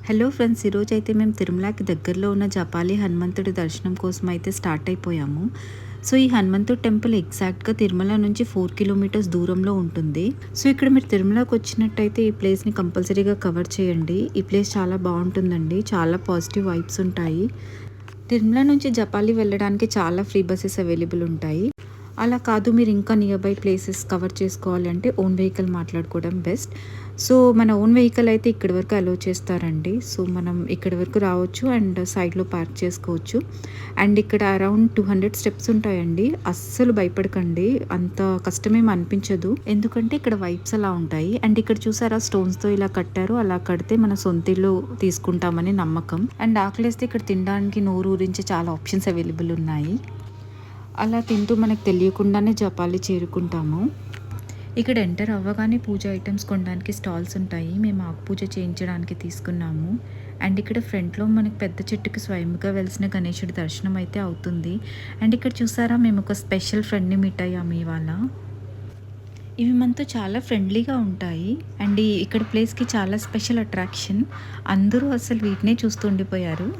Hello friends, ఈరోజైతే మేము తిరుమలకి దగ్గరలో ఉన్న జపాలి హనుమంతుడి దర్శనం కోసం అయితే స్టార్ట్ అయిపోయాము. సో ఈ హనుమంతుడి టెంపుల్ ఎగ్జాక్ట్గా తిరుమల నుంచి 4 కిలోమీటర్స్ దూరంలో ఉంటుంది. సో ఇక్కడ మీరు తిరుమలకి వచ్చినట్టయితే ఈ ప్లేస్ని కంపల్సరీగా కవర్ చేయండి. ఈ ప్లేస్ చాలా బాగుంటుందండి, చాలా పాజిటివ్ వైబ్స్ ఉంటాయి. తిరుమల నుంచి జపాలి వెళ్ళడానికి చాలా ఫ్రీ బస్సెస్ అవైలబుల్ ఉంటాయి. అలా కాదు, మీరు ఇంకా నియర్ బై ప్లేసెస్ కవర్ చేసుకోవాలి అంటే ఓన్ వెహికల్ మాట్లాడుకోవడం బెస్ట్. సో మన ఓన్ వెహికల్ అయితే ఇక్కడి వరకు అలో చేస్తారండి. సో మనం ఇక్కడి వరకు రావచ్చు అండ్ సైడ్లో పార్క్ చేసుకోవచ్చు. అండ్ ఇక్కడ అరౌండ్ 200 స్టెప్స్ ఉంటాయండి. అస్సలు భయపడకండి, అంత కష్టమేం అనిపించదు, ఎందుకంటే ఇక్కడ వైబ్స్ అలా ఉంటాయి. అండ్ ఇక్కడ చూసారా, స్టోన్స్తో ఇలా కట్టారు. అలా కడితే మన సొంత ఇల్లు తీసుకుంటామని నమ్మకం. అండ్ ఆకలేస్తే ఇక్కడ తినడానికి నోరు ఊరించే చాలా ఆప్షన్స్ అవైలబుల్ ఉన్నాయి. అలా తింటూ మనకు తెలియకుండానే జపాలి చేరుకుంటాము. ఇక్కడ ఎంటర్ అవ్వగానే పూజ ఐటమ్స్ కొనడానికి స్టాల్స్ ఉంటాయి. మేము ఆకు పూజ చేయించడానికి తీసుకున్నాము. అండ్ ఇక్కడ ఫ్రంట్లో మనకి పెద్ద చెట్టుకి స్వయంగా వెలిసిన గణేశుడి దర్శనం అయితే అవుతుంది. అండ్ ఇక్కడ చూసారా, మేము ఒక స్పెషల్ ఫ్రెండ్ని మీట్ అయ్యాము ఇవాళ. ఇవి మనతో చాలా ఫ్రెండ్లీగా ఉంటాయి. అండ్ ఇక్కడ ప్లేస్కి చాలా స్పెషల్ అట్రాక్షన్. అందరూ అసలు వీటినే చూస్తూ ఉండిపోయారు.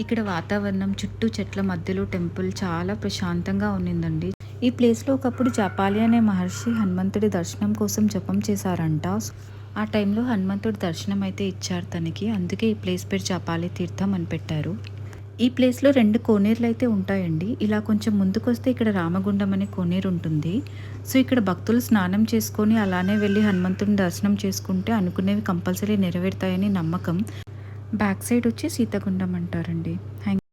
ఇక్కడ వాతావరణం, చుట్టూ చెట్ల మధ్యలో టెంపుల్ చాలా ప్రశాంతంగా ఉన్నిందండి. ఈ ప్లేస్లో ఒకప్పుడు జపాలి అనే మహర్షి హనుమంతుడి దర్శనం కోసం జపం చేశారంట. ఆ టైంలో హనుమంతుడి దర్శనం అయితే ఇచ్చారు తనకి, అందుకే ఈ ప్లేస్ పేరు జపాలి తీర్థం అని పెట్టారు. ఈ ప్లేస్లో 2 కోనేరులు అయితే ఉంటాయండి. ఇలా కొంచెం ముందుకు వస్తే ఇక్కడ రామగుండం అనే కోనేరు ఉంటుంది. సో ఇక్కడ భక్తులు స్నానం చేసుకొని అలానే వెళ్ళి హనుమంతుడిని దర్శనం చేసుకుంటే అనుకునేవి కంపల్సరీ నెరవేరుతాయని నమ్మకం. బ్యాక్ సైడ్ వచ్చి సీతగుండం అంటారండి.